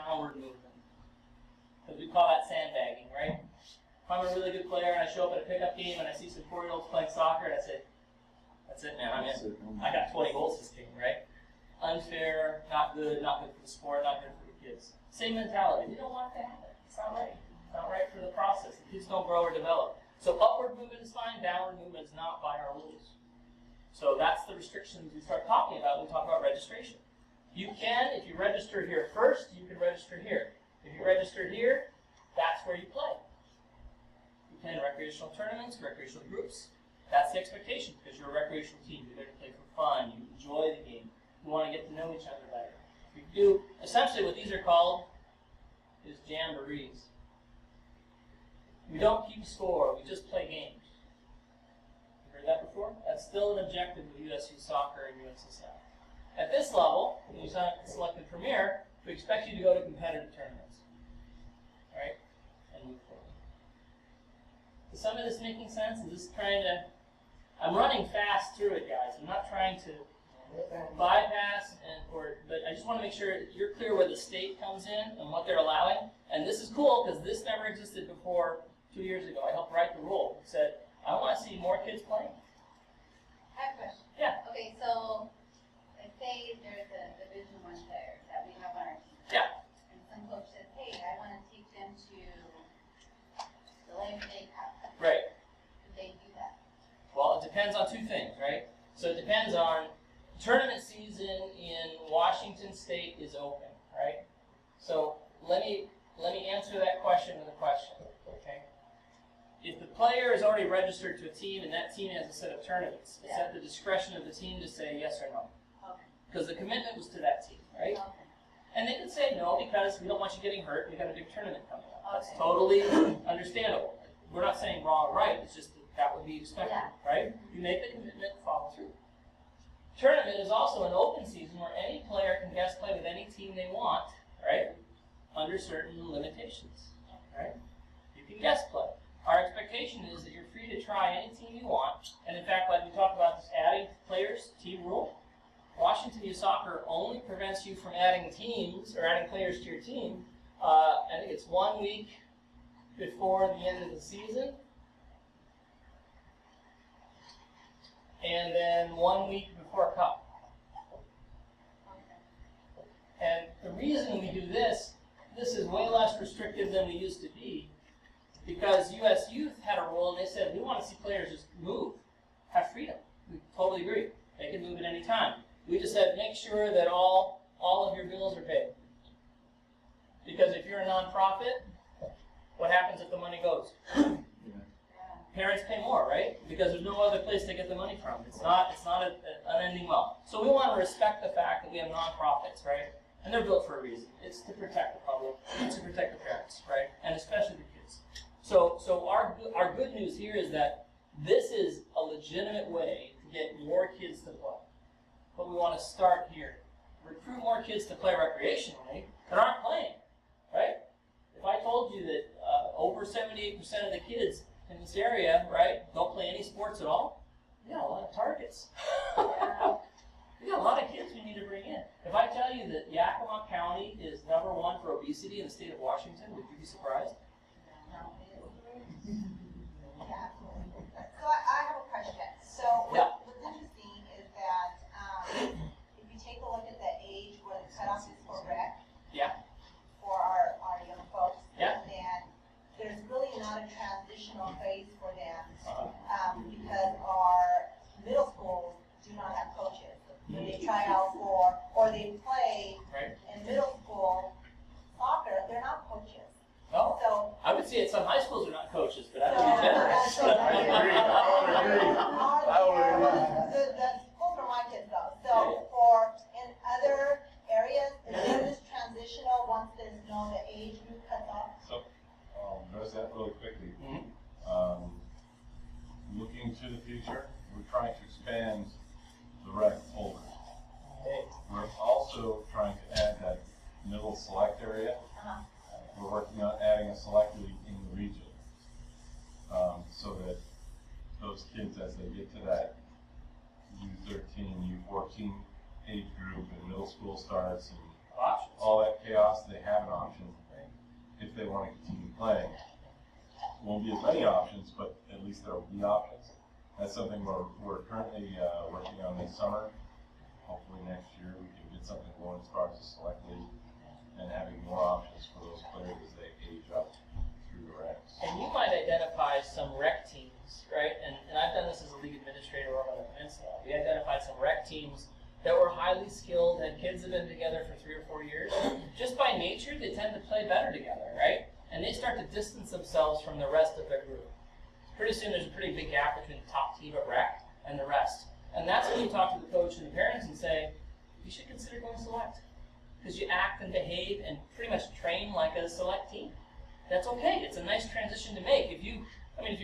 downward movement. Because we call that sandbagging, right? If I'm a really good player and I show up at a pickup game and I see some 4-year-olds playing soccer and I say, that's it, man, I'm in. I got 20 goals this game, right? Unfair, not good for the sport, not good for the kids. Same mentality. We don't want it to happen. It's not right. It's not right for the process. The kids don't grow or develop. So upward movement is fine, downward movement is not by our rules. So that's the restrictions we start talking about when we talk about registration. You can, if you register here first, you can register here. If you register here, that's where you play. You play in recreational tournaments, recreational groups. That's the expectation because you're a recreational team. You're there to play for fun. You enjoy the game. You want to get to know each other better. You do, essentially what these are called is jamborees. We don't keep score, we just play games. You heard that before? That's still an objective of USU Soccer and USSF. At this level, when you select the Premier, we expect you to go to competitive tournaments. Right? And move forward. Is some of this making sense? Is this trying to... I'm running fast through it, guys. I'm not trying to bypass, but I just want to make sure you're clear where the state comes in and what they're allowing. And this is cool because this never existed before 2 years ago. I helped write the rule. It said, I want to see more kids playing. I have a question. Yeah. Okay, so let's say there's a Division I player that we have on our team. Yeah. And some coach says, hey, I want to take them to the Labor Day Cup. Right. Could they do that? Well, it depends on two things, right? So it depends on tournament season in Washington State is open, right? So let me answer that question with a question, okay? If the player is already registered to a team and that team has a set of tournaments, it's at the discretion of the team to say yes or no. Okay. Because the commitment was to that team, right? Okay. And they could say no because we don't want you getting hurt. We've got a big tournament coming up. That's Okay. totally understandable. We're not saying wrong or right. It's just that would be expected, right? You make the commitment, follow through. Tournament is also an open season where any player can guest play with any team they want, right? Under certain limitations, right? You can guest play. Our expectation is that you're free to try any team you want. And in fact, like we talked about this adding players, team rule, Washington U Soccer only prevents you from adding teams or adding players to your team. I think it's 1 week before the end of the season. And then 1 week before Cup. And the reason we do this is way less restrictive than we used to be, because US Youth had a rule and they said, we want to see players just move, have freedom. We totally agree. They can move at any time. We just said, make sure that all of your bills are paid. Because if you're a nonprofit, what happens if the money goes? Parents pay more, right? Because there's no other place to get the money from. It's not an unending well. So we want to respect the fact that we have nonprofits, right? And they're built for a reason. It's to protect the public, it's to protect the parents, right? And especially the kids. So our good news here is that this is a legitimate way to get more kids to play. But we want to start here. Recruit more kids to play recreationally that aren't playing, right? If I told you that over 78% of the kids in this area, right, don't play any sports at all, we got a lot of targets. We got a lot of kids we need to bring in. If I tell you that Yakima County is #1 for obesity in the state of Washington, would you be surprised? Yeah. So I have a question. So what's interesting is that if you take a look at the age where the cutoff is for rec, for our young folks, then there's really not a transitional phase for them because our middle schools do not have coaches. When they try out for, or they play in middle school soccer, they're not coaches. No, so, I would say some high schools are not coaches, but I would be generous. That's cool for my kids though. So for in other areas, is there this transitional once there's the age group cuts off? So address that really quickly. Looking to the future, we're trying to expand the rec over. We're also trying to add that middle select area. We're working on adding a select league in the region so that those kids, as they get to that U13, U14 age group and middle school starts and all that chaos, obviously they have an option if they want to continue playing. Won't be as many options, but at least there will be options. That's something we're currently working on this summer. Hopefully next year we can get something going as far as the select league and having more options for those players as they age up through the ranks. And you might identify some rec teams, right? And I've done this as a league administrator over on the peninsula. We identified some rec teams that were highly skilled, and kids have been together for 3 or 4 years. Just by nature, they tend to play better together, right? And they start to distance themselves from the rest of their group. Pretty soon there's a pretty big gap between the top team at rec and the rest. And that's when you talk to the coach and the parents and say, you should consider going select. Because you act and behave and pretty much train like a select team. That's okay. It's a nice transition to make. If you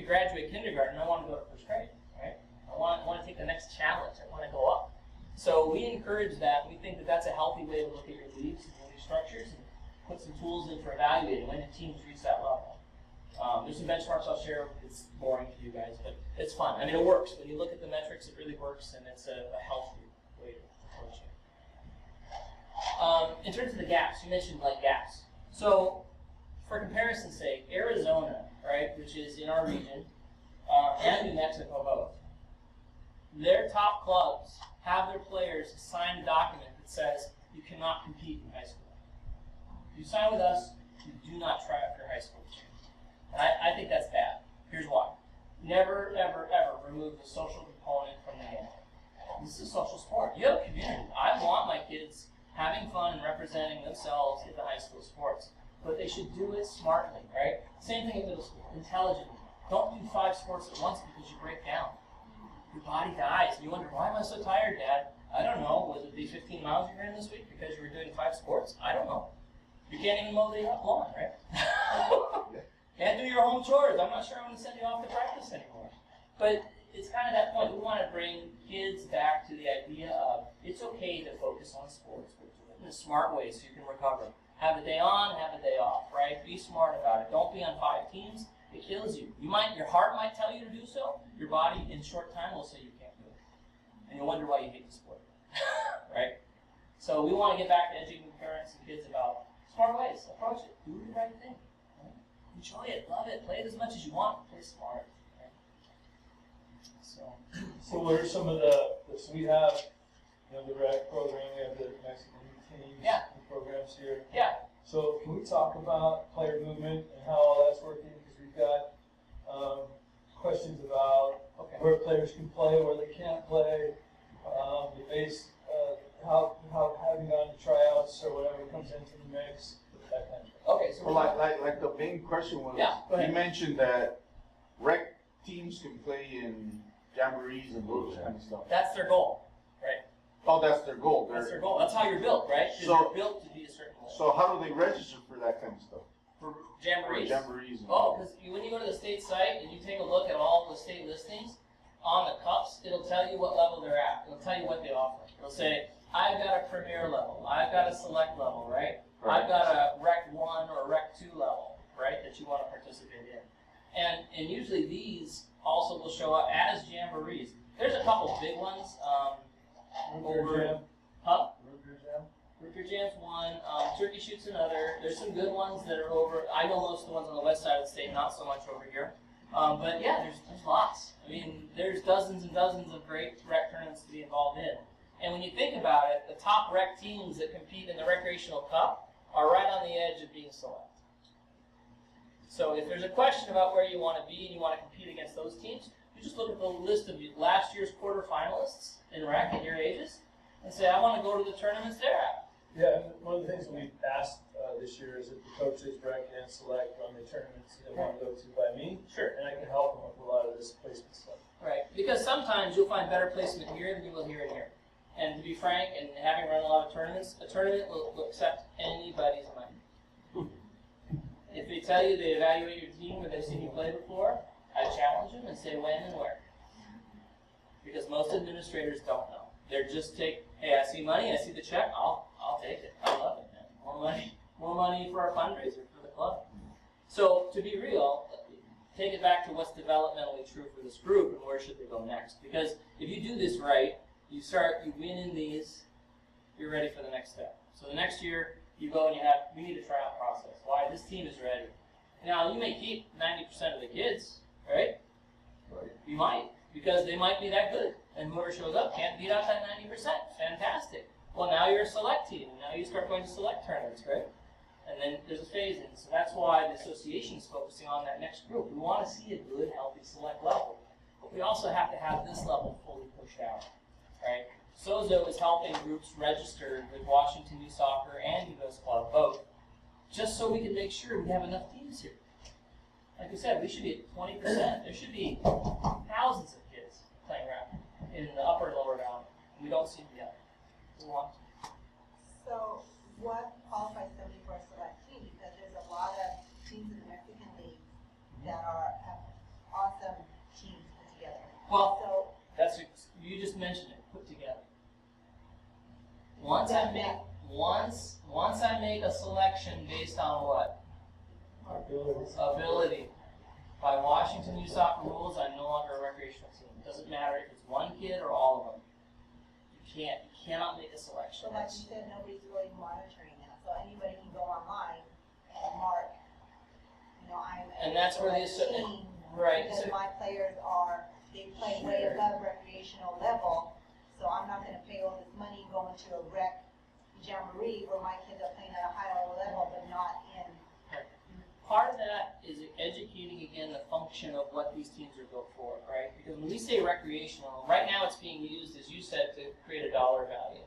graduate kindergarten, I want to go to first grade, right? I want to take the next challenge. I want to go up. So we encourage that. We think that that's a healthy way to look at your leagues and your structures and put some tools in for evaluating when do teams reach that level. There's some benchmarks I'll share. It's boring to you guys, but it's fun. I mean, it works. When you look at the metrics, it really works, and it's a healthy way to approach it. In terms of the gaps, you mentioned like gaps. So, for comparison's sake, Arizona, right, which is in our region, and New Mexico both, their top clubs have their players sign a document that says you cannot compete in high school. If you sign with us, you do not try out for high school team. And I think that's bad. Here's why. Never, ever, ever remove the social component from the game. This is a social sport. You have a community. I want my kids having fun and representing themselves in the high school sports. But they should do it smartly, right? Same thing in middle school. Intelligently. Don't do 5 sports at once because you break down. Your body dies. And you wonder, why am I so tired, Dad? I don't know. Was it the 15 miles you ran this week because you were doing 5 sports? I don't know. You can't even mow the lawn, right? Can't do your home chores. I'm not sure I'm going to send you off to practice anymore. But it's kind of that point. We want to bring kids back to the idea of it's okay to focus on sports, but do it in a smart way so you can recover. Have a day on, have a day off, right? Be smart about it. Don't be on 5 teams. It kills you. Your heart might tell you to do so. Your body, in short time, will say you can't do it. And you'll wonder why you hate the sport, right? So we want to get back to educating parents and kids about smart ways. Approach it. Do the right thing. Right? Enjoy it. Love it. Play it as much as you want. Play smart. Right? So what are some of the so we have the rec program, we have the Mexican teams and programs here. Yeah. So can we talk about player movement and how all that's working? Because we've got questions about where players can play, where they can't play, the base, how having gone to tryouts or whatever comes into the mix, that kind of thing. Okay, so like the main question was, you mentioned that rec teams can play in jamborees and those kind of stuff. That's their goal, right? Oh, that's their goal. That's their goal. That's how you're built, right? So, you're built to be a certain way. So how do they register for that kind of stuff? For jamborees? For jamborees. Because when you go to the state site and you take a look at all the state listings, on the cups, it'll tell you what level they're at. It'll tell you what they offer. It'll say, I've got a premier level. I've got a select level, right? I've got a Rec 1 or a Rec 2 level, right, that you want to participate in. And usually these also will show up as jamborees. There's a couple big ones. Root Beer Jam. Huh? Root Beer Jam. Root Beer Jam's one. Turkey Shoot's another. There's some good ones that are over. I know most of the ones on the west side of the state, not so much over here. But yeah, there's lots. I mean, there's dozens and dozens of great rec tournaments to be involved in. And when you think about it, the top rec teams that compete in the Recreational Cup are right on the edge of being select. So if there's a question about where you want to be and you want to compete against those teams, you just look at the list of last year's quarterfinalists in rec at your ages and say, I want to go to the tournaments they're at. Yeah, and one of the things we asked this year is that the coaches, rec and select, run the tournaments they want to go to by me. Sure. And I can help them with a lot of this placement stuff. Right, because sometimes you'll find better placement here than you will here and here. And to be frank, and having run a lot of tournaments, a tournament will accept anybody's money. If they tell you they evaluate your team or they've seen you play before, I challenge them and say when and where. Because most administrators don't know. They're just hey, I see money, I see the check, I'll take it. I love it, man. More money for our fundraiser for the club. So to be real, take it back to what's developmentally true for this group and where should they go next. Because if you do this right, you win in these, you're ready for the next step. So the next year, You go and we need a tryout process. Why? This team is ready. Now, you may keep 90% of the kids, right? Right. You might, because they might be that good. And whoever shows up can't beat out that 90%. Fantastic. Well, now you're a select team, and now you start going to select tournaments, right? And then there's a phase in. So that's why the association is focusing on that next group. We want to see a good, healthy select level. But we also have to have this level fully pushed out, right? Sozo is helping groups register with Washington Youth Soccer and US Club both, just so we can make sure we have enough teams here. Like we said, we should be at 20%. There should be thousands of kids playing around in the upper and lower bound. We don't seem to yet. We want to. So what qualifies somebody for a select team? Because there's a lot of teams in the Mexican League that have awesome teams put together. Well, So you just mentioned it, put together. Once I make a selection based on what? Ability. By Washington Youth Soccer rules, I'm no longer a recreational team. It doesn't matter if it's one kid or all of them. You cannot make a selection. So like you said, nobody's really monitoring that. So anybody can go online and mark, I'm and that's where the team, right. because my players they play way above recreational level, so I'm not going to pay all this money going to a rec jamboree where my kids are playing at a higher level but not in. Part of that is educating, again, the function of what these teams are built for, right? Because when we say recreational, right now it's being used, as you said, to create a dollar value.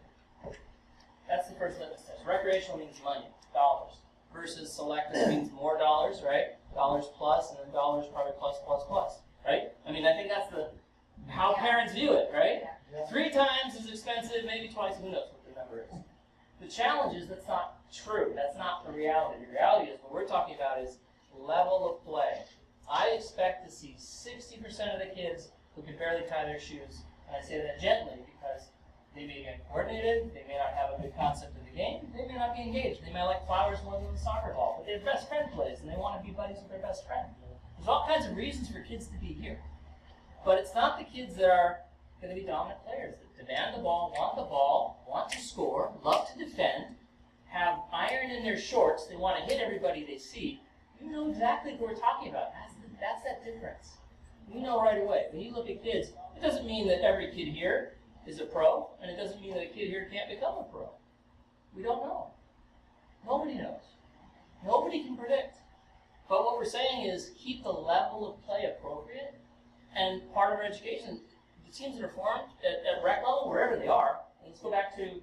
That's the first litmus test. Recreational means money, dollars, versus select means more dollars, right? Dollars plus, and then dollars probably plus, right? I mean, I think that's how parents view it, right? Yeah. 3 times as expensive, maybe twice, who knows what the number is. The challenge is that's not true. That's not the reality. The reality is what we're talking about is level of play. I expect to see 60% of the kids who can barely tie their shoes, and I say that gently because they may be uncoordinated, they may not have a good concept of the game, they may not be engaged, they may like flowers more than the soccer ball, but their best friend plays and they want to be buddies with their best friend. There's all kinds of reasons for kids to be here. But it's not the kids that are going to be dominant players that demand the ball, want to score, love to defend, have iron in their shorts, they want to hit everybody they see. You know exactly what we're talking about. That's that difference. You know right away. When you look at kids, it doesn't mean that every kid here is a pro, and it doesn't mean that a kid here can't become a pro. We don't know. Nobody knows. Nobody can predict. But what we're saying is keep the level of play appropriate, and part of our education, the teams that are formed at rec level, wherever they are, and let's go back to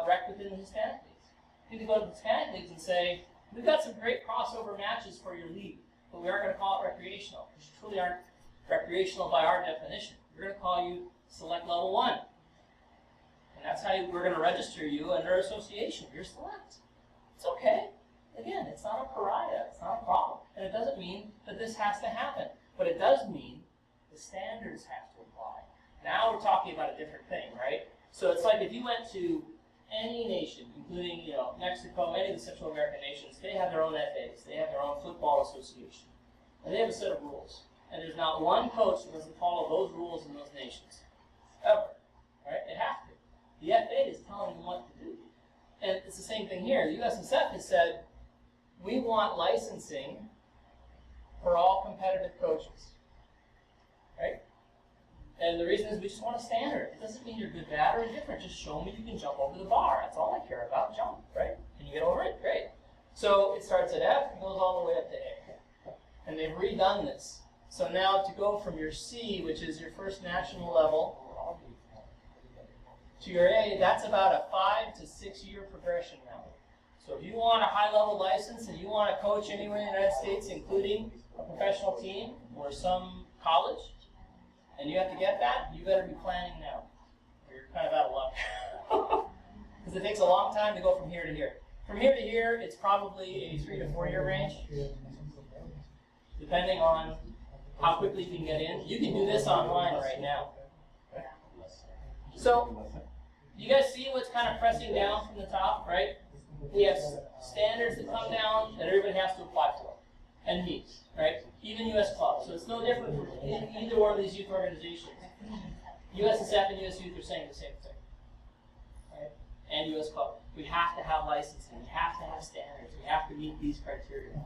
rec within the Hispanic leagues. You can go to the Hispanic leagues and say, we've got some great crossover matches for your league, but we aren't going to call it recreational, because you truly aren't recreational by our definition. We're going to call you select level 1. And that's how we're going to register you under association. You're select. It's okay. Again, it's not a pariah. It's not a problem. And it doesn't mean that this has to happen. But it does mean the standards have to apply. Now we're talking about a different thing, right? So it's like if you went to any nation, including Mexico, any of the Central American nations, they have their own FAs. They have their own football association. And they have a set of rules. And there's not one coach that doesn't follow those rules in those nations. Ever. Right? They have to. The FA is telling them what to do. And it's the same thing here. The USSF has said, we want licensing for all competitive coaches. Right? And the reason is we just want a standard. It doesn't mean you're good, bad, or indifferent. Just show me you can jump over the bar. That's all I care about. Jump, right? Can you get over it? Great. So it starts at F and goes all the way up to A. And they've redone this. So now to go from your C, which is your first national level, to your A, that's about a 5 to 6 year progression now. So if you want a high-level license and you want to coach anywhere in the United States, including a professional team or some college, and you have to get that, you better be planning now. Or you're kind of out of luck. Because it takes a long time to go from here to here. From here to here, it's probably a 3 to 4 year range, depending on how quickly you can get in. You can do this online right now. So, you guys see what's kind of pressing down from the top, right? We have standards that come down that everybody has to apply for and meet, right? Even US Club. So it's no different from either one of these youth organizations. USSF and US Youth are saying the same thing, right? and US Club. We have to have licensing. We have to have standards. We have to meet these criteria.